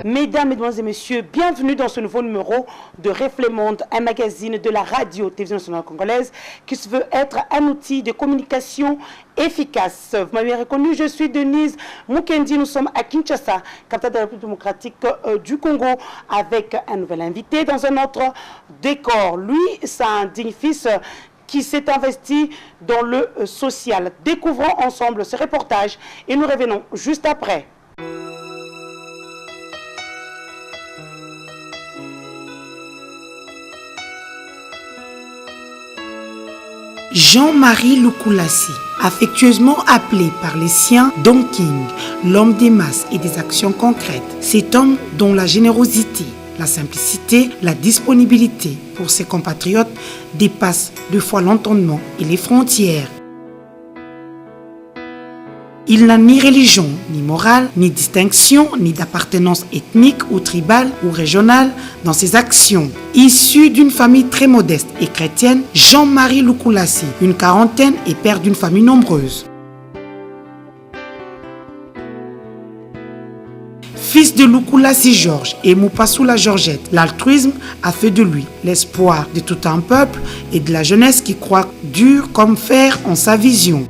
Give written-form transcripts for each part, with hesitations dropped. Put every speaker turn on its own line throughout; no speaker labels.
Mesdames, Mesdemoiselles et Messieurs, bienvenue dans ce nouveau numéro de Reflet Monde, un magazine de la radio-télévision nationale congolaise qui se veut être un outil de communication efficace. Vous m'avez reconnu, je suis Denise Mukendi, nous sommes à Kinshasa, capitale de la République démocratique du Congo, avec un nouvel invité dans un autre décor. Lui, c'est un digne fils qui s'est investi dans le social. Découvrons ensemble ce reportage et nous revenons juste après.
Jean-Marie Lukulasi, affectueusement appelé par les siens Don King, l'homme des masses et des actions concrètes, cet homme dont la générosité, la simplicité, la disponibilité pour ses compatriotes dépassent deux fois l'entendement et les frontières. Il n'a ni religion, ni morale, ni distinction, ni d'appartenance ethnique ou tribale ou régionale dans ses actions. Issu d'une famille très modeste et chrétienne, Jean-Marie Lukulasi, une quarantaine et père d'une famille nombreuse. Fils de Lukulasi Georges et Moupasoula Georgette, l'altruisme a fait de lui l'espoir de tout un peuple et de la jeunesse qui croit dur comme fer en sa vision.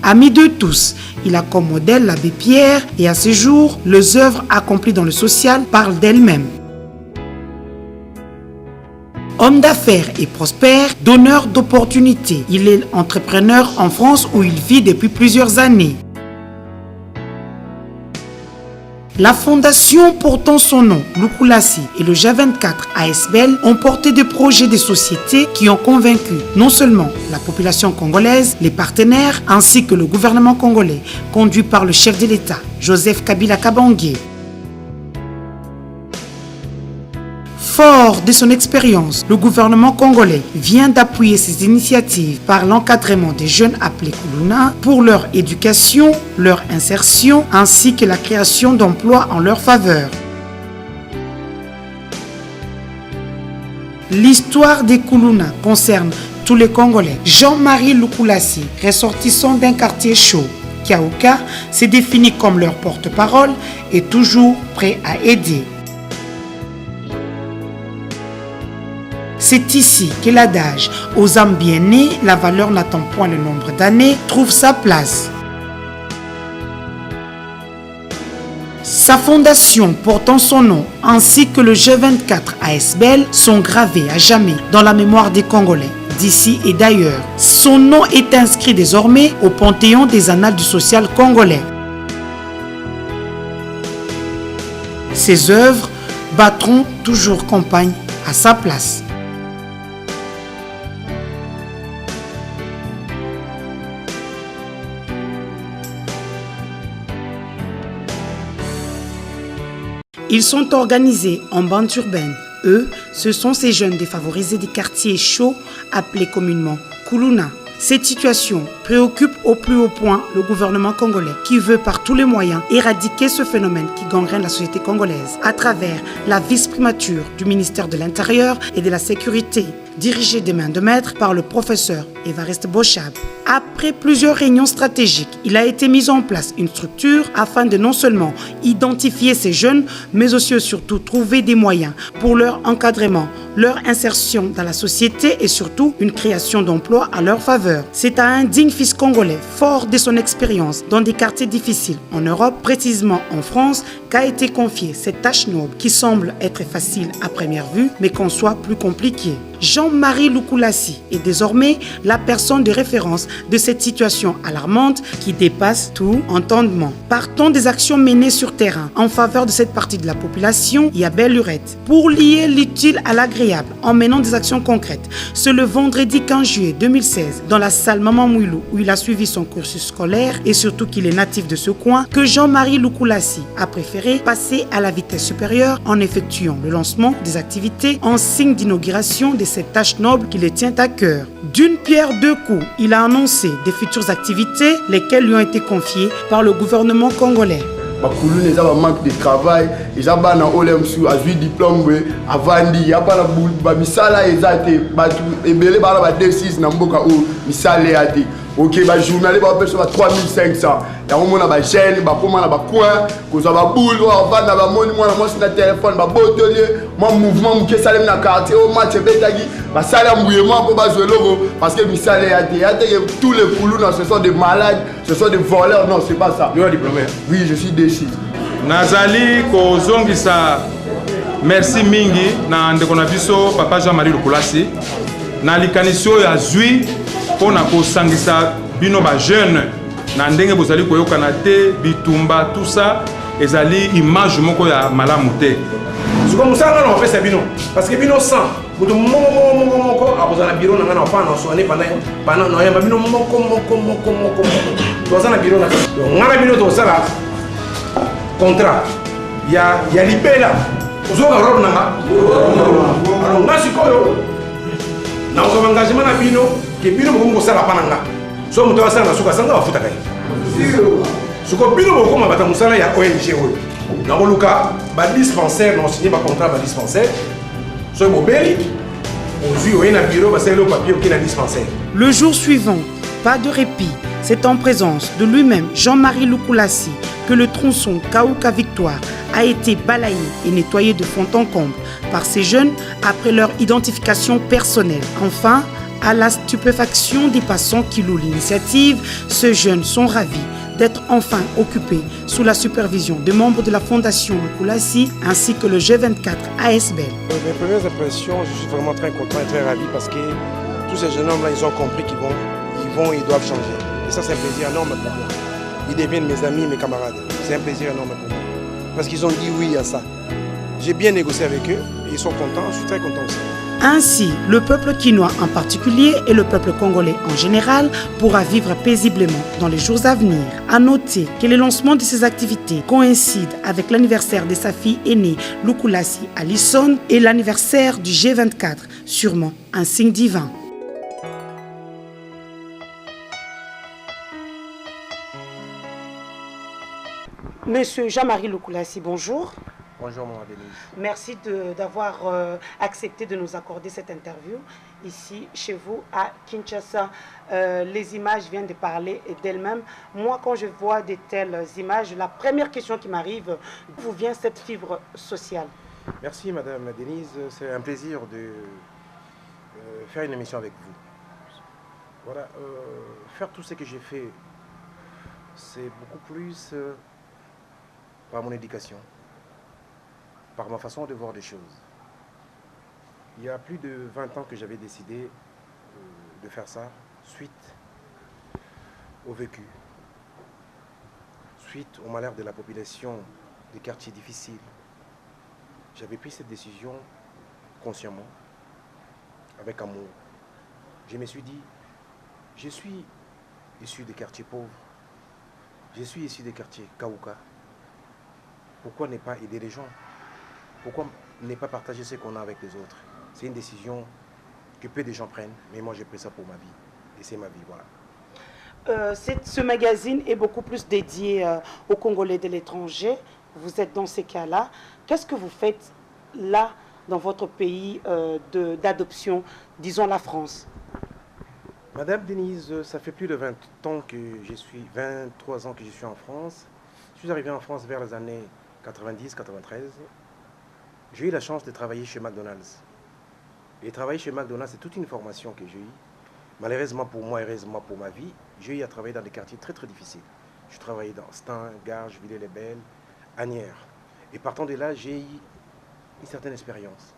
Ami de tous, il a comme modèle l'abbé Pierre et à ce jour, les œuvres accomplies dans le social parlent d'elles-mêmes. Homme d'affaires et prospère, donneur d'opportunités, il est entrepreneur en France où il vit depuis plusieurs années. La fondation portant son nom, Lukulasi, et le G24 ASBL ont porté des projets de société qui ont convaincu non seulement la population congolaise, les partenaires, ainsi que le gouvernement congolais, conduit par le chef de l'État, Joseph Kabila Kabange. Fort de son expérience, le gouvernement congolais vient d'appuyer ces initiatives par l'encadrement des jeunes appelés Kuluna pour leur éducation, leur insertion ainsi que la création d'emplois en leur faveur. L'histoire des Kuluna concerne tous les Congolais. Jean-Marie Lukulasi, ressortissant d'un quartier chaud, Kiaouka, s'est défini comme leur porte-parole et toujours prêt à aider. C'est ici que l'adage « aux âmes bien nées, la valeur n'attend point le nombre d'années » trouve sa place. Sa fondation portant son nom ainsi que le G24 ASBL sont gravés à jamais dans la mémoire des Congolais, d'ici et d'ailleurs. Son nom est inscrit désormais au panthéon des annales du social congolais. Ses œuvres battront toujours campagne à sa place. Ils sont organisés en bandes urbaines. Eux, ce sont ces jeunes défavorisés des quartiers chauds appelés communément Kuluna. Cette situation préoccupe au plus haut point le gouvernement congolais qui veut par tous les moyens éradiquer ce phénomène qui gangrène la société congolaise à travers la vice-primature du ministère de l'Intérieur et de la Sécurité, dirigée de main de maître par le professeur Évariste Bochab. Après plusieurs réunions stratégiques, il a été mis en place une structure afin de non seulement identifier ces jeunes, mais aussi et surtout trouver des moyens pour leur encadrement, leur insertion dans la société et surtout une création d'emplois à leur faveur. C'est à un digne fils congolais, fort de son expérience dans des quartiers difficiles en Europe, précisément en France, qu'a été confiée cette tâche noble qui semble être facile à première vue, mais qu'en soit plus compliquée. Jean-Marie Lukulasi est désormais la personne de référence de cette situation alarmante qui dépasse tout entendement. Partons des actions menées sur terrain en faveur de cette partie de la population et à belle lurette. Pour lier l'utile à l'agréable en menant des actions concrètes, c'est le vendredi 15 juillet 2016, dans la salle Maman Mouilou où il a suivi son cursus scolaire et surtout qu'il est natif de ce coin, que Jean-Marie Lukulasi a préféré préféré passer à la vitesse supérieure en effectuant le lancement des activités en signe d'inauguration de cette tâche noble qui le tient à cœur. D'une pierre deux coups, il a annoncé des futures activités, lesquelles lui ont été confiées par le gouvernement congolais.
Bakulune eza ba manque de travail, eza bana olemsu azui diplôme avandi ya bana ba misala eza te batu ebele bana ba D6 na mboka o misala ya te. OK ba journalier ba pesa ba 3500. Ya mona ba jeune ba koma na ba coin, koza ba boule wa bana ba moni mwana mwasi na téléphone ba botelier, moi mouvement muke salem na quartier au match betagi, ba sala mbuyema po ba jouer logo parce que misala ya te. Ya te tous les Kuluna ce sont des malades, ce sont des voleurs, non, c'est pas ça. Tu es diplômé? Oui, je suis D6.
Nazali kozongisa merci mingi na ndeko na biso papa Jean-Marie Lukulasi na likanisio ya zui pona kosangisa bino ba jeune na ndenge bozali koyokana te bitumba tout ça ezali image moko ya malamu te.
Zuko musanga na opesa bino parce que bino sans mutu moko abozana biro na ngana ofana soane pana no yamba bino moko tozana biro na ngana bino to sala contrat ya libela uzoka rob nanga alors ngasi koyo na ko engagement na bino ke bino mo sala pananga so mutu wasala na suka sanga bafuta kai suko bino mo koma bata musala ya ONG oyo na koluka ba dispensaire na signé ba contrat ba dispensaire so mo beli ozui oyena biro ba selo papier qui na dispensaire.
Le jour suivant, pas de répit, c'est en présence de lui-même Jean-Marie Lukulasi que le tronçon Kaouka Victoire a été balayé et nettoyé de fond en comble par ces jeunes après leur identification personnelle. Enfin, à la stupéfaction des passants qui louent l'initiative, ces jeunes sont ravis d'être enfin occupés sous la supervision des membres de la Fondation Lukulasi ainsi que le G24 ASBL.
Mes premières impressions, je suis vraiment très content et très ravi parce que tous ces jeunes hommes-là, ils ont compris qu'ils doivent changer. Et ça, c'est un plaisir énorme pour moi. Ils deviennent mes amis, mes camarades. C'est un plaisir énorme pour moi. Parce qu'ils ont dit oui à ça. J'ai bien négocié avec eux et ils sont contents, je suis très content aussi.
Ainsi, le peuple quinois en particulier et le peuple congolais en général pourra vivre paisiblement dans les jours à venir. À noter que le lancement de ces activités coïncide avec l'anniversaire de sa fille aînée Lukulasi Alison et l'anniversaire du G24, sûrement un signe divin.
Monsieur Jean-Marie Lukulasi, bonjour.
Bonjour, Maman Denise.
Merci d'avoir accepté de nous accorder cette interview ici, chez vous, à Kinshasa. Les images viennent de parler d'elles-mêmes. Moi, quand je vois de telles images, la première question qui m'arrive, d'où vient cette fibre sociale?
Merci, Madame Denise. C'est un plaisir de faire une émission avec vous. Voilà, faire tout ce que j'ai fait, c'est beaucoup plus par mon éducation, par ma façon de voir les choses. Il y a plus de 20 ans que j'avais décidé de faire ça, suite au vécu, suite au malheur de la population des quartiers difficiles. J'avais pris cette décision consciemment, avec amour. Je me suis dit, je suis issu des quartiers pauvres, je suis issu des quartiers Kaouka. Pourquoi ne pas aider les gens? Pourquoi ne pas partager ce qu'on a avec les autres? C'est une décision que peu de gens prennent, mais moi j'ai pris ça pour ma vie. Et c'est ma vie, voilà.
Ce magazine est beaucoup plus dédié aux Congolais de l'étranger. Vous êtes dans ces cas-là. Qu'est-ce que vous faites là, dans votre pays d'adoption, disons la France?
Madame Denise, ça fait plus de 23 ans que je suis en France. Je suis arrivé en France vers les années 90-93. J'ai eu la chance de travailler chez McDonald's. Et travailler chez McDonald's, c'est toute une formation que j'ai eue. Malheureusement pour moi, heureusement pour ma vie, j'ai eu à travailler dans des quartiers très très difficiles. Je travaillais dans Stein, Garges, Villers-les-Belles, Asnières. Et partant de là, j'ai eu une certaine expérience.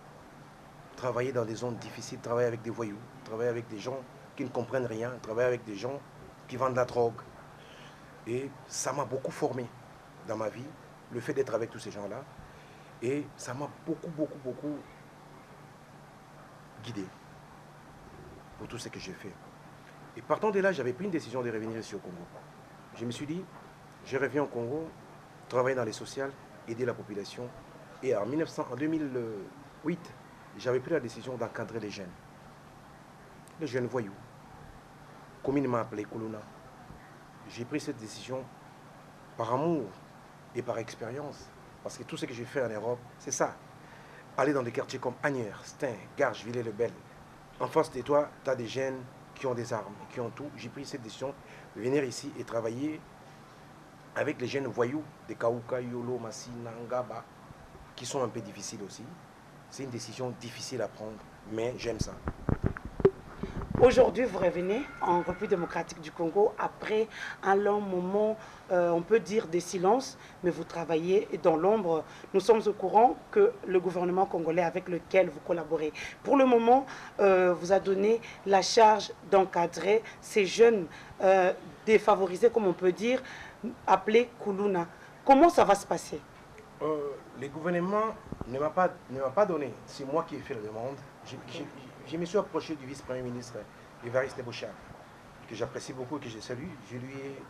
Travailler dans des zones difficiles, travailler avec des voyous, travailler avec des gens qui ne comprennent rien, travailler avec des gens qui vendent de la drogue. Et ça m'a beaucoup formé dans ma vie, le fait d'être avec tous ces gens-là. Et ça m'a beaucoup guidé pour tout ce que j'ai fait. Et partant de là, j'avais pris une décision de revenir ici au Congo. Je me suis dit, je reviens au Congo, travailler dans les sociales, aider la population. Et en 2008, j'avais pris la décision d'encadrer les jeunes voyous, communément appelés Kuluna. J'ai pris cette décision par amour et par expérience, parce que tout ce que j'ai fait en Europe, c'est ça. Aller dans des quartiers comme Agnières, Stein, Garges, Villers-le-Bel. En face de toi, tu as des jeunes qui ont des armes, qui ont tout. J'ai pris cette décision de venir ici et travailler avec les jeunes voyous de Kaouka, Yolo, Massina, Ngaba, qui sont un peu difficiles aussi. C'est une décision difficile à prendre, mais j'aime ça.
Aujourd'hui, vous revenez en République démocratique du Congo après un long moment, on peut dire, de silence, mais vous travaillez dans l'ombre. Nous sommes au courant que le gouvernement congolais avec lequel vous collaborez, pour le moment, vous a donné la charge d'encadrer ces jeunes défavorisés, comme on peut dire, appelés Kuluna. Comment ça va se passer?
Le gouvernement ne m'a pas donné. C'est moi qui ai fait la demande. Je me suis approché du vice-premier ministre Évariste Bouchard, que j'apprécie beaucoup et que je salue. Je lui ai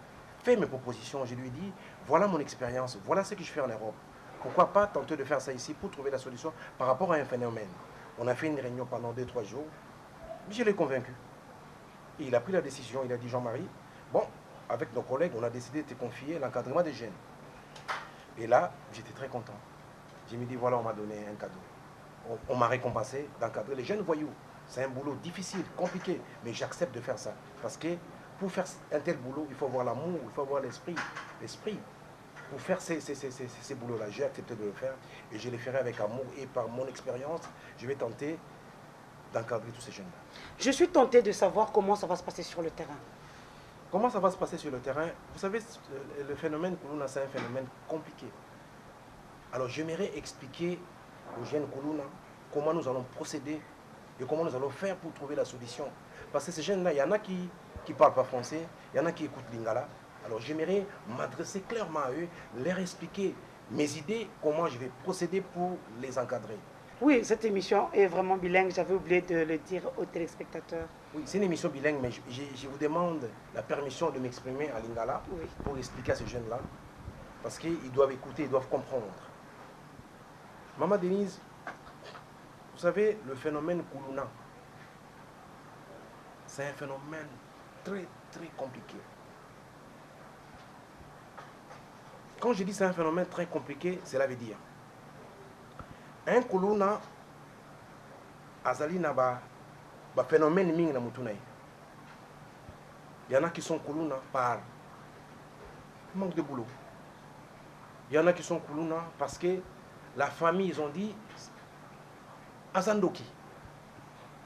fait mes propositions. Je lui ai dit, voilà mon expérience, voilà ce que je fais en Europe. Pourquoi pas tenter de faire ça ici pour trouver la solution par rapport à un phénomène. On a fait une réunion pendant 2-3 jours. Je l'ai convaincu. Et il a pris la décision. Il a dit, Jean-Marie, bon, avec nos collègues, on a décidé de te confier l'encadrement des jeunes. Et là, j'étais très content. Je me dis, voilà, on m'a donné un cadeau. On m'a récompensé d'encadrer les jeunes voyous. C'est un boulot difficile, compliqué, mais j'accepte de faire ça. Parce que pour faire un tel boulot, il faut avoir l'amour, il faut avoir l'esprit. Pour faire ces boulots-là, j'ai accepté de le faire et je les ferai avec amour. Et par mon expérience, je vais tenter d'encadrer tous ces jeunes-là.
Je suis tentée de savoir comment ça va se passer sur le terrain.
Comment ça va se passer sur le terrain? Vous savez, le phénomène Kuluna, c'est un phénomène compliqué. Alors j'aimerais expliquer aux jeunes Kuluna comment nous allons procéder et comment nous allons faire pour trouver la solution. Parce que ces jeunes-là, il y en a qui ne parlent pas français, il y en a qui écoutent Lingala. Alors j'aimerais m'adresser clairement à eux, leur expliquer mes idées, comment je vais procéder pour les encadrer.
Oui, cette émission est vraiment bilingue, j'avais oublié de le dire aux téléspectateurs.
Oui, c'est une émission bilingue, mais je vous demande la permission de m'exprimer à Lingala pour expliquer à ces jeunes-là, parce qu'ils doivent écouter, ils doivent comprendre. Maman Denise, vous savez, le phénomène Kuluna, c'est un phénomène très, très compliqué. Quand je dis c'est un phénomène très compliqué, cela veut dire un Kuluna azali na ba phénomène mingi na mutunaï. Il y en a qui sont Kuluna par manque de boulot. Il y en a qui sont Kuluna parce que la famille, ils ont dit Azandoki.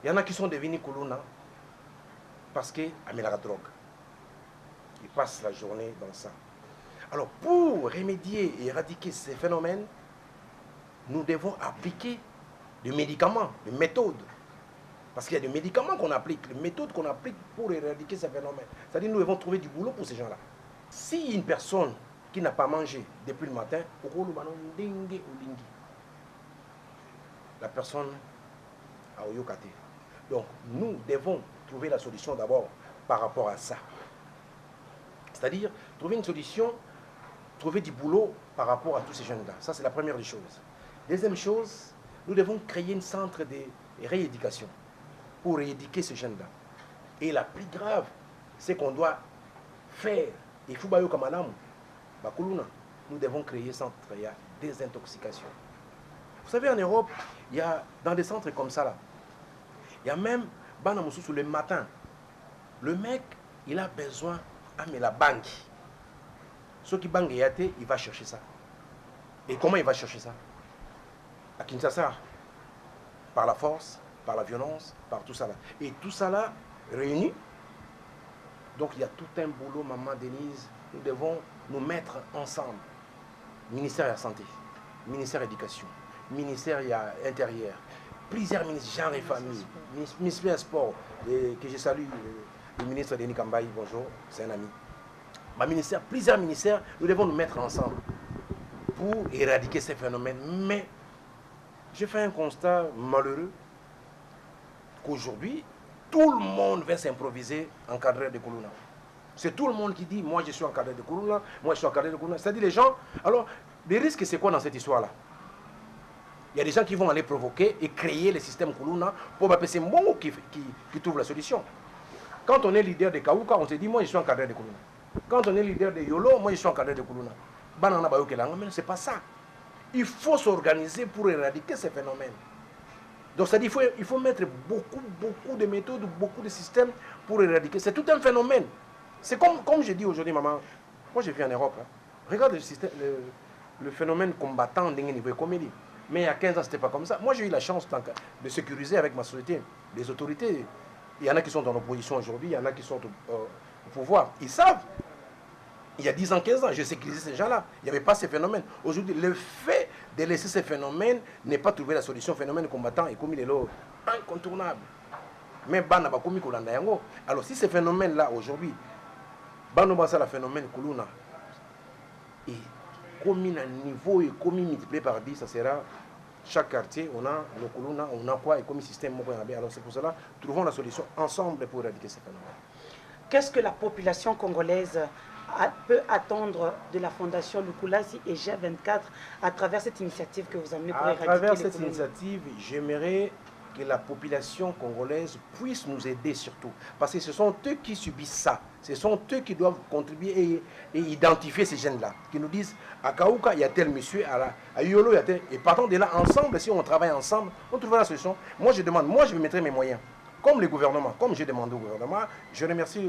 Il y en a qui sont devenus Kuluna parce qu'ils ont la drogue. Ils passent la journée dans ça. Alors, pour remédier et éradiquer ces phénomènes, nous devons appliquer des médicaments, des méthodes. Parce qu'il y a des médicaments qu'on applique, des méthodes qu'on applique pour éradiquer ces phénomènes. C'est-à-dire que nous devons trouver du boulot pour ces gens-là. Si une personne qui n'a pas mangé depuis le matin, la personne a oyokate. Donc, nous devons trouver la solution d'abord par rapport à ça. C'est-à-dire trouver une solution, trouver du boulot par rapport à tous ces jeunes-là. Ça, c'est la première des choses. Deuxième chose, nous devons créer un centre de rééducation pour rééduquer ces jeunes-là. Et la plus grave, c'est qu'on doit faire, il faut bayo kamalamu, bakuluna, nous devons créer un centre de désintoxication. Vous savez, en Europe, il y a dans des centres comme ça, là, il y a même, Banamoussou, le matin, le mec, il a besoin, mais la banque. Ceux qui banquent il va chercher ça. Et comment il va chercher ça? À Kinshasa, par la force, par la violence, par tout ça là. Et tout ça là, réuni. Donc il y a tout un boulot, maman Denise, nous devons nous mettre ensemble. Ministère de la Santé, ministère de l'Éducation, ministère intérieur, plusieurs ministres, genre et famille, ministère des Sports, que je salue, le ministre Denis Kambaï, bonjour, c'est un ami. Ma ministère, plusieurs ministères, nous devons nous mettre ensemble pour éradiquer ces phénomènes. Mais j'ai fait un constat malheureux qu'aujourd'hui, tout le monde va s'improviser encadreur de Kuluna. C'est tout le monde qui dit, moi je suis encadreur de Kuluna, moi je suis encadreur de Kuluna. C'est-à-dire les gens, alors Le risque, c'est quoi dans cette histoire-là? Il y a des gens qui vont aller provoquer et créer le système Kuluna pour passer Mbongo qui trouve la solution. Quand on est leader de Kauka, on se dit, moi je suis encadré de Kuluna. Quand on est leader de Yolo, moi je suis encadré de Kuluna. Banana Bayokelanga, mais ce n'est pas ça. Il faut s'organiser pour éradiquer ces phénomènes. Donc ça dit, il faut mettre beaucoup de méthodes, beaucoup de systèmes pour éradiquer. C'est tout un phénomène. C'est comme je dis aujourd'hui, maman, moi je vis en Europe. Hein. Regarde le phénomène combattant d'un niveau comédie. Mais il y a 15 ans, ce n'était pas comme ça. Moi, j'ai eu la chance de sécuriser avec ma société les autorités. Il y en a qui sont dans l'opposition aujourd'hui, il y en a qui sont au pouvoir. Ils savent. Il y a 10 ans, 15 ans, j'ai sécurisé ces gens-là. Il n'y avait pas ces phénomènes. Aujourd'hui, le fait de laisser ces phénomènes n'est pas trouver la solution. Phénomène combattant est comme il est là, incontournable. Mais alors, si ces phénomènes-là, aujourd'hui, le phénomène Kuluna, et comme un niveau et comme multiplié par 10, ça sera chaque quartier, on a le Kuluna, on a quoi et comme système. Alors c'est pour cela, trouvons la solution ensemble pour éradiquer ces phénomènes.
Qu'est-ce que la population congolaise peut attendre de la Fondation Lukulasi et G24 à travers cette initiative que vous amenez pour éradiquer les
phénomènes? À travers cette initiative, j'aimerais que la population congolaise puisse nous aider surtout. Parce que ce sont eux qui subissent ça. Ce sont eux qui doivent contribuer et identifier ces jeunes-là. Qui nous disent, à Kauka, il y a tel monsieur, à Yolo, il y a tel... Et partons de là, ensemble, si on travaille ensemble, on trouvera la solution. Moi, je demande, moi, je vais mettre mes moyens. Comme le gouvernement, comme j'ai demandé au gouvernement, je remercie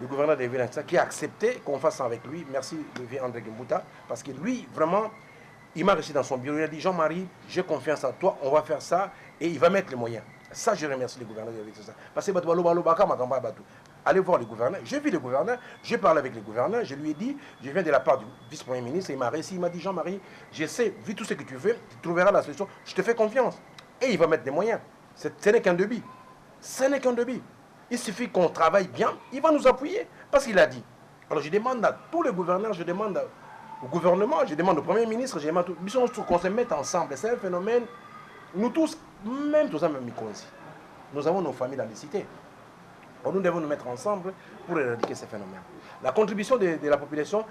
le gouverneur de Villeneuve qui a accepté qu'on fasse ça avec lui. Merci, le vieux André Gimbuta, parce que lui, vraiment, il m'a reçu dans son bureau. Il a dit, Jean-Marie, j'ai confiance en toi, on va faire ça, et il va mettre les moyens. Ça, je remercie le gouverneur de Villeneuve. Parce que allez voir le gouverneur. J'ai vu le gouverneur, j'ai parlé avec le gouverneur, je lui ai dit, je viens de la part du vice-premier ministre, il m'a réussi, il m'a dit, Jean-Marie, je sais, vu tout ce que tu veux, tu trouveras la solution, je te fais confiance. Et il va mettre des moyens. Ce n'est qu'un débit. Ce n'est qu'un débit. Il suffit qu'on travaille bien, il va nous appuyer. Parce qu'il a dit. Alors je demande à tous les gouverneurs, je demande au gouvernement, je demande au Premier ministre, je demande à tous, qu'on se mette ensemble. C'est un phénomène, nous tous, même tous, même Mikonzi, nous avons nos familles dans les cités. Alors, nous devons nous mettre ensemble pour éradiquer ces phénomènes. La contribution de la population,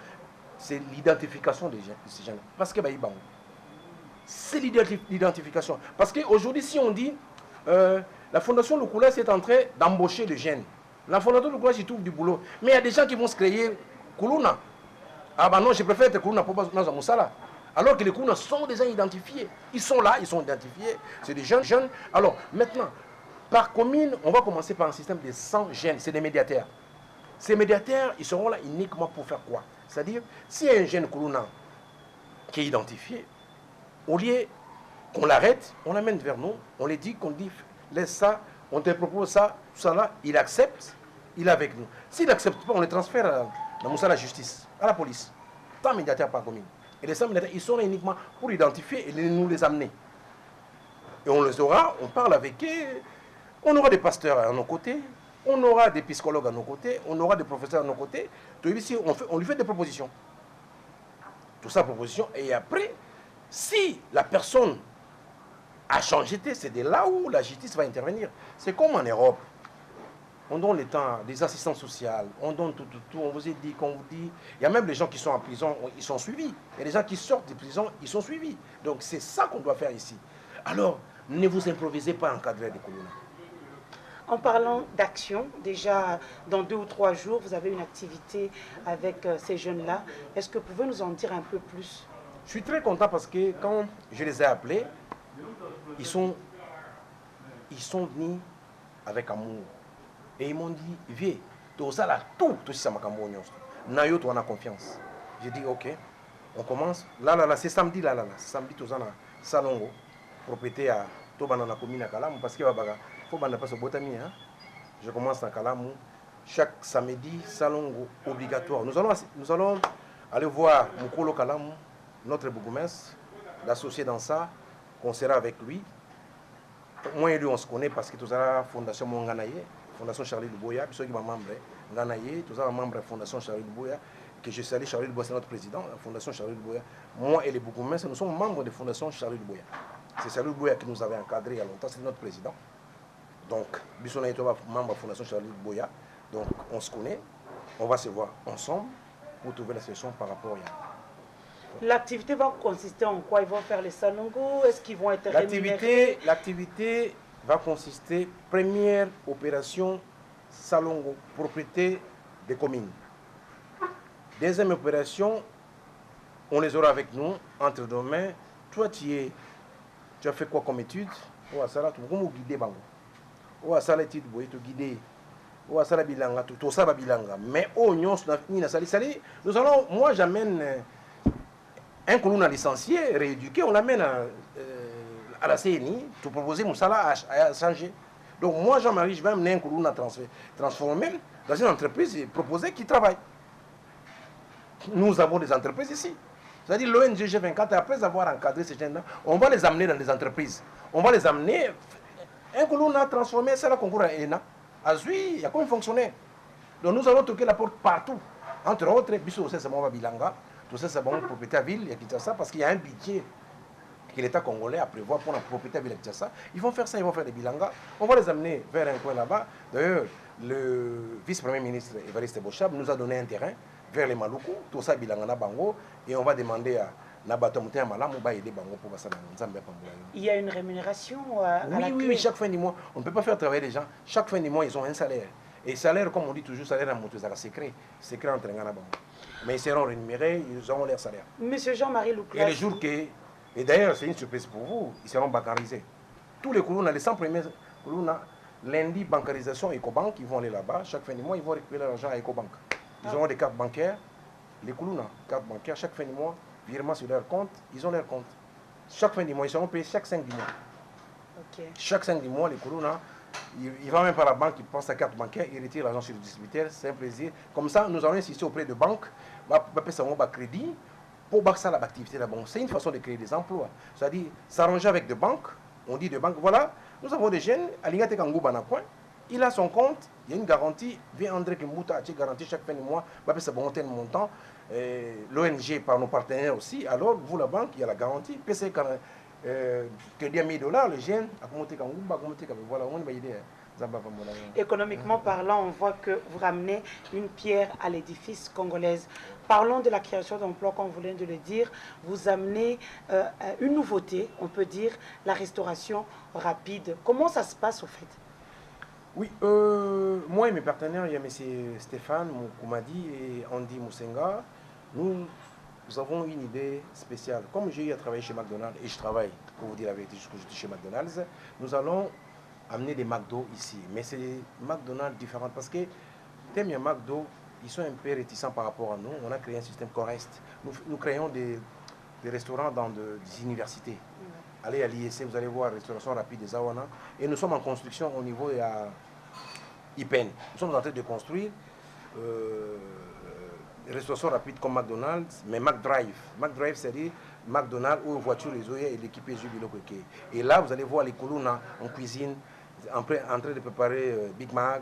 c'est l'identification de ces gens. Parce que c'est l'identification. Parce qu'aujourd'hui, si on dit, la Fondation Lukulasi est en train d'embaucher les jeunes. La Fondation Lukulasi trouve du boulot. Mais il y a des gens qui vont se créer Kuluna. Ah ben non, je préfère être Kuluna pour dans Moussala. Alors que les Kuluna sont déjà identifiés. Ils sont là, ils sont identifiés. C'est des jeunes. Alors, maintenant, par commune, on va commencer par un système de 100 jeunes. C'est des médiateurs. Ces médiateurs, ils seront là uniquement pour faire quoi? C'est-à-dire, s'il y a un jeune Kuluna qui est identifié, au lieu qu'on l'arrête, on l'amène vers nous, on lui dit qu'on dit, laisse ça, on te propose ça, tout ça là, il accepte, il est avec nous. S'il n'accepte pas, on le transfère à la justice, à la police. 100 médiateurs par commune. Et les 100 médiateurs, ils sont là uniquement pour identifier et nous les amener. Et on les aura, on parle avec eux, on aura des pasteurs à nos côtés, on aura des psychologues à nos côtés, on aura des professeurs à nos côtés. Tout ici, on lui fait des propositions. Tout ça, proposition. Et après, si la personne a changé, c'est de là où la justice va intervenir. C'est comme en Europe. On donne le temps des assistants sociaux, on donne tout. On vous a dit, qu'on vous dit. Il y a même les gens qui sont en prison, ils sont suivis. Il y a des gens qui sortent de prison, ils sont suivis. Donc c'est ça qu'on doit faire ici. Alors, ne vous improvisez pas encadré des Kuluna.
En parlant d'action, déjà dans 2 ou 3 jours, vous avez une activité avec ces jeunes-là. Est-ce que vous pouvez nous en dire un peu plus?
Je suis très content parce que quand je les ai appelés, ils sont venus avec amour. Et ils m'ont dit, viens, tout ça là, tout ça m'a cambougné. Nayo, tu en as confiance. J'ai dit, ok, on commence. Là, c'est samedi, c'est samedi, tout ça, Salongo, propriété à Tobanana commune à Kalamou, parce qu'il faut pas se botami. Je commence à Kalamou. Chaque samedi, Salongo, obligatoire. Nous allons aller voir Mukolo Kalamou, notre bourgmestre, l'associer dans ça, qu'on sera avec lui. Moi et lui, on se connaît parce que tout ça, la Fondation Monganaye, Fondation Charlie Luboya, puis ceux qui sont membres, Nganaye, tout ça, membre de la Fondation Charlie Luboya, que je salue, Charlie Luboya, c'est notre président, la Fondation Charlie Luboya. Moi et les bourgmestres, nous sommes membres de la Fondation Charlie Luboya. C'est Charlie Luboya qui nous avait encadré il y a longtemps, c'est notre président. Donc, Bissona est membre de la Fondation Charlie Luboya. Donc, on se connaît, on va se voir ensemble pour trouver la solution par rapport à
L'activité va consister en quoi? Ils vont faire les salongo? Est-ce qu'ils vont être rémunérés?
L'activité va consister, première opération, salongo, propriété des communes. Deuxième opération, on les aura avec nous, entre nos mains. Toi, tu as fait quoi comme étude? Ça, tu vas guider. Ça, l'étude, tu vas guider. Ça, bilanga, tout ça, bilanga. Mais, nous allons, moi, j'amène un colonel licencié, rééduqué, on l'amène à la CNI, pour proposer mon salaire à changer. Donc, moi, Jean-Marie, je vais amener un colonel transformé dans une entreprise et proposer qu'il travaille. Nous avons des entreprises ici. C'est-à-dire l'ONG G24, après avoir encadré ces jeunes-là, on va les amener dans des entreprises. On va les amener. Un colonel a transformé, c'est la concours à ENA. À Zui, il y a combien de fonctionnaires? Donc nous allons toquer la porte partout. Entre autres, Bissou, c'est mon Bilanga, tout ça, c'est bon propriété à ville, il y a Kinshasa, parce qu'il y a un budget que l'État congolais a prévu pour la propriété à ville à Kinshasa. Ils vont faire ça, ils vont faire des bilangas. On va les amener vers un coin là-bas. D'ailleurs, le vice-premier ministre Évariste Bochab nous a donné un terrain vers les Maluku, tout ça bilangana bango, et on va demander à Nabatomte Malam ou aider bango pour ça.
Il y a une rémunération à la clé.
Oui, chaque fin du mois. On ne peut pas faire travailler les gens. Chaque fin du mois, ils ont un salaire. Et salaire, comme on dit toujours, salaire à monter, c'est secret. Secret entre les bango. Mais ils seront rémunérés, ils auront leur salaire.
Monsieur Jean-Marie Louclas.
Et les jours que. Et d'ailleurs, c'est une surprise pour vous, ils seront bancarisés. Tous les colons, les 100 premiers colons, lundi, bancarisation, Ecobank, ils vont aller là-bas. Chaque fin du mois, ils vont récupérer l'argent à Ecobank. Ils auront des cartes bancaires. Les colons, cartes bancaires, chaque fin du mois, virement sur leur compte, ils ont leur compte. Chaque fin du mois, ils seront payés chaque 5 du mois.
Okay.
Chaque 5 du mois, les colons, ils vont même par la banque, ils prennent sa carte bancaire, ils retirent l'argent sur le distributeur, c'est un plaisir. Comme ça, nous allons insister auprès de banques, crédit, pour bâtir l'activité là-bas. C'est une façon de créer des emplois. C'est-à-dire s'arranger avec des banques. On dit de banques, voilà, nous avons des jeunes, Alingate Kangou Banacoin, il a son compte, il y a une garantie, vient André Kimbuta, tu garantie chaque fin du mois, ça va monter un montant. L'ONG par nos partenaires aussi, alors vous la banque, il y a la garantie, PC que $10 000, les jeunes, à commenter Kangou, voilà, on va aider.
Économiquement parlant, on voit que vous ramenez une pierre à l'édifice congolaise. Parlons de la création d'emplois, comme vous venez de le dire. Vous amenez une nouveauté, on peut dire, la restauration rapide. Comment ça se passe au fait?
Oui, moi et mes partenaires, il y a M. Stéphane Moukoumadi et Andy Moussenga, nous avons une idée spéciale. Comme j'ai eu à travailler chez McDonald's, et je travaille, pour vous dire la vérité, jusqu'à j'étais chez McDonald's, nous allons amener des McDo ici. Mais c'est des McDonald's différents parce que thème et McDo, ils sont un peu réticents par rapport à nous. On a créé un système correct. Nous créons des restaurants dans des universités. Allez à l'ISC, vous allez voir, restauration rapide des Awana. Et nous sommes en construction au niveau de IPEN. Nous sommes en train de construire restauration rapide comme McDonald's, mais McDrive. McDrive, c'est-à-dire McDonald's où voiture les oeufs et l'équipé Jubilo Koké. Et là, vous allez voir les colonnes en cuisine, en train de préparer Big Mac,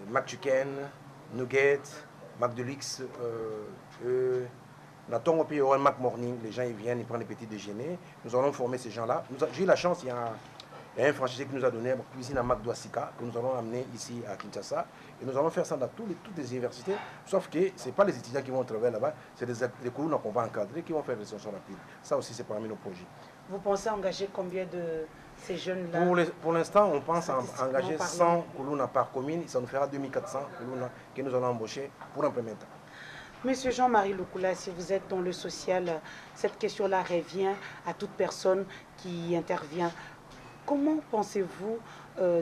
Mac Chicken, Nuggets, Mac Deluxe, Mac Morning. Les gens ils viennent, ils prennent des petits déjeuners. Nous allons former ces gens-là. J'ai eu la chance, il y a un franchisé qui nous a donné une cuisine à McDo Asika, que nous allons amener ici à Kinshasa. Et nous allons faire ça dans toutes les universités, sauf que ce n'est pas les étudiants qui vont travailler là-bas, c'est des colonnes qu'on va encadrer qui vont faire des restauration rapide. Ça aussi, c'est parmi nos projets.
Vous pensez engager combien de ces jeunes-là?
Pour l'instant, on pense engager 100 colonnes par commune. Ça nous fera 2400 colonnes que nous allons embaucher pour un premier temps.
Monsieur Jean-Marie Louclas, si vous êtes dans le social, cette question-là revient à toute personne qui intervient. Comment pensez-vous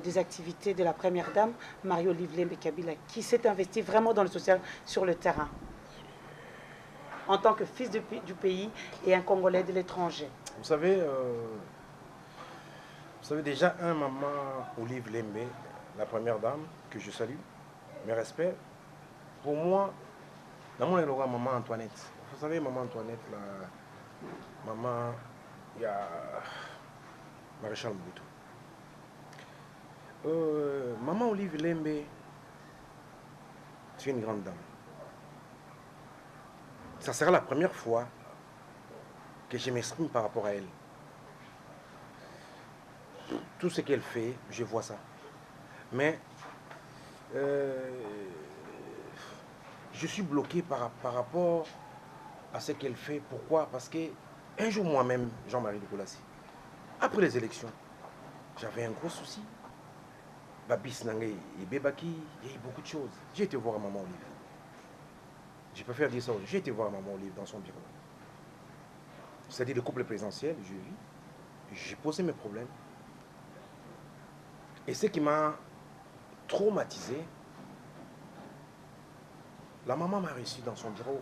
des activités de la Première Dame, Marie-Olive Lembe Kabila, qui s'est investie vraiment dans le social sur le terrain, en tant que fils du pays et un Congolais de l'étranger?
Vous savez déjà, maman Olive Lembe, la Première Dame, que je salue, mes respects, pour moi, dans mon éloignement, maman Antoinette. Vous savez, maman Antoinette, maman, il y a Maréchal Mobutu. Maman Olive Lembe, c'est une grande dame. Ça sera la première fois que je m'exprime par rapport à elle. Tout ce qu'elle fait, je vois ça. Mais je suis bloqué par rapport à ce qu'elle fait. Pourquoi? Parce que un jour moi-même, Jean-Marie Lukulassi, après les élections, j'avais un gros souci. Babis Nangé et Bebaki, il y a eu beaucoup de choses. J'ai été voir Maman Olive. Je préfère dire ça. J'ai été voir Maman Olive dans son bureau. C'est-à-dire le couple présidentiel, je vis. J'ai posé mes problèmes. Et ce qui m'a traumatisé, la maman m'a reçu dans son bureau.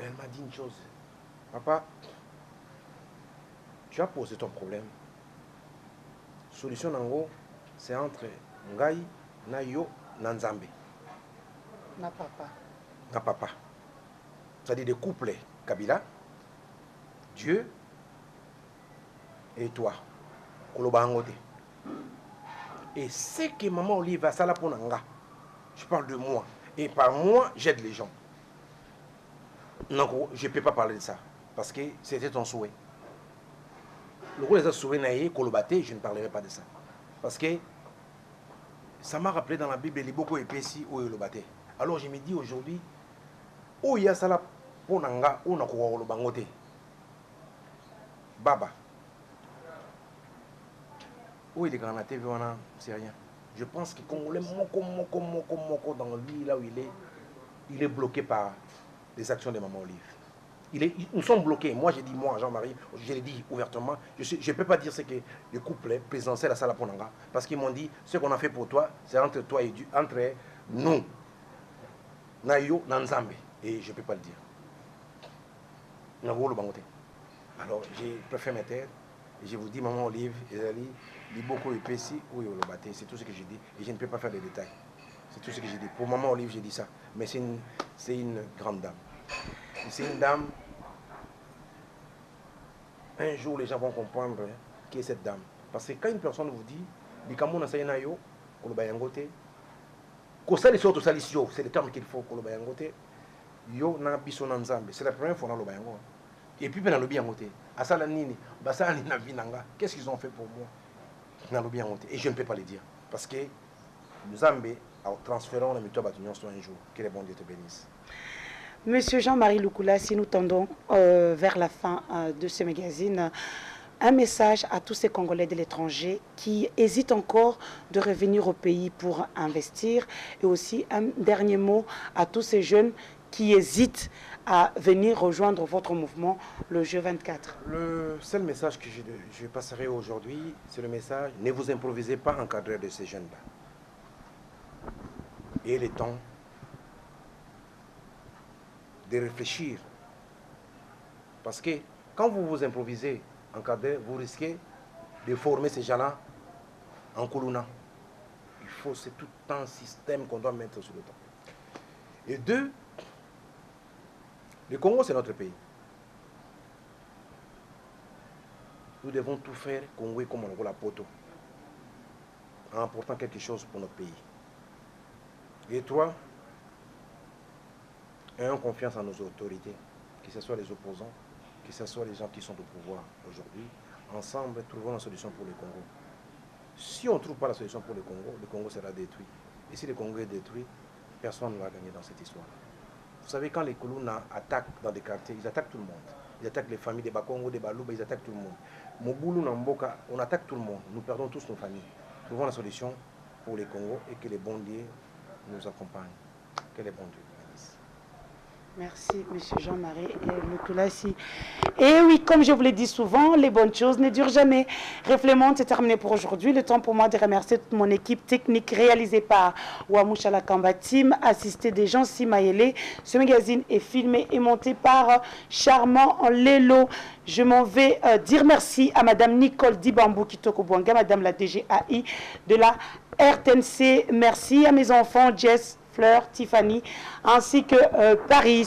Et elle m'a dit une chose. Papa, tu as posé ton problème. Solution en gros, c'est entre Ngai, Nayo, Nanzambe.
Na papa.
Na papa. C'est-à-dire des couples Kabila, Dieu et toi. Kolobangote. Et c'est que Maman Olive a ça là pour Nanga. Je parle de moi. Et par moi, j'aide les gens. Non, je ne peux pas parler de ça. Parce que c'était ton souhait. Le rôle des souhaits Kolobate, je ne parlerai pas de ça. Parce que ça m'a rappelé dans la Bible, il y a beaucoup d'épaissi au Kolobate. Alors je me dis aujourd'hui, où il y a ça là pour Nanga, où n'a Kolobangote. Baba. Où il est grand à TV, c'est rien. Je pense que Congolais, moko dans lui, là où il est bloqué par les actions de Maman Olive. Nous sommes bloqués. Moi, j'ai dit, moi, Jean-Marie, je l'ai dit ouvertement, je ne peux pas dire ce que le couple présidentiel à Salaponanga, parce qu'ils m'ont dit, ce qu'on a fait pour toi, c'est entre toi et Dieu, entre nous, Nayo, Nanzambe. Et je ne peux pas le dire. Alors, j'ai préféré me taire. Et je vous dis, Maman Olive, Ezali, Liboko et Pessi, ou Yolobate, c'est tout ce que j'ai dit. Et je ne peux pas faire de détails. C'est tout ce que j'ai dit. Pour Maman Olive, j'ai dit ça. Mais c'est une grande dame. C'est une dame. Un jour, les gens vont comprendre qui est cette dame. Parce que quand une personne vous dit, Bikamona Sayenayo, Kolobayangote, Kosali Soto Salisio, c'est le terme qu'il faut, Kolobayangote, Yo na biso na Nzambe. C'est la première fois dans le Bayango. Et puis, dans le Biangote, Asala Nini, Basani Navinanga, qu'est-ce qu'ils ont fait pour moi dans le Biangote? Et je ne peux pas le dire. Parce que Nzambe, transférons la méthode à l'union soit un jour. Que les bons Dieu te bénissent.
Monsieur Jean-Marie Lukulassi, nous tendons vers la fin de ce magazine. Un message à tous ces Congolais de l'étranger qui hésitent encore de revenir au pays pour investir. Et aussi un dernier mot à tous ces jeunes qui hésitent à venir rejoindre votre mouvement, le G24.
Le seul message que je passerai aujourd'hui, c'est le message, ne vous improvisez pas encadreur de ces jeunes-là. Et il est temps de réfléchir. Parce que quand vous vous improvisez encadreur, vous risquez de former ces gens-là en Kuluna. C'est tout un système qu'on doit mettre sur le temps. Et deux, le Congo, c'est notre pays. Nous devons tout faire, Congo comme on a la poto, en apportant quelque chose pour notre pays. Et toi, ayons confiance en nos autorités, que ce soit les opposants, que ce soit les gens qui sont au pouvoir aujourd'hui. Ensemble, trouvons la solution pour le Congo. Si on ne trouve pas la solution pour le Congo sera détruit. Et si le Congo est détruit, personne ne va gagner dans cette histoire. Vous savez, quand les Kuluna attaquent dans des quartiers, ils attaquent tout le monde. Ils attaquent les familles des Bakongo, des Balouba, ils attaquent tout le monde. Moboulou, Namboka, on attaque tout le monde. Nous perdons tous nos familles. Trouvons la solution pour les Congo et que les bons dieux nous accompagnent. Que les bons dieux bénissent.
Merci, monsieur Jean-Marie Lukulassi. Et oui, comme je vous l'ai dit souvent, les bonnes choses ne durent jamais. Reflément, c'est terminé pour aujourd'hui. Le temps pour moi de remercier toute mon équipe technique réalisée par Wamouchala Kamba Team, assisté des gens Simaele. Ce magazine est filmé et monté par Charmant Lelo. Je m'en vais dire merci à madame Nicole Dibambou Kitoko Bouanga, madame la DGAI de la RTNC. Merci à mes enfants, Jess, Fleur, Tiffany, ainsi que Paris.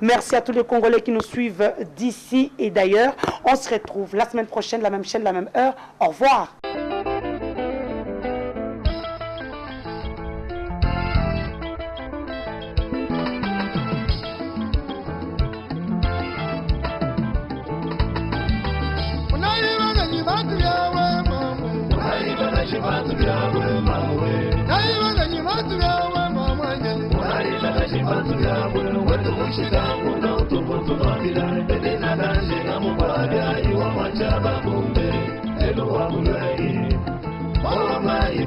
Merci à tous les Congolais qui nous suivent d'ici et d'ailleurs. On se retrouve la semaine prochaine, la même chaîne, la même heure. Au revoir.
What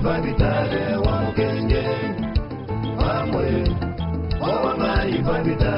Babitale wa mukenge, amwe, wa mai babitale.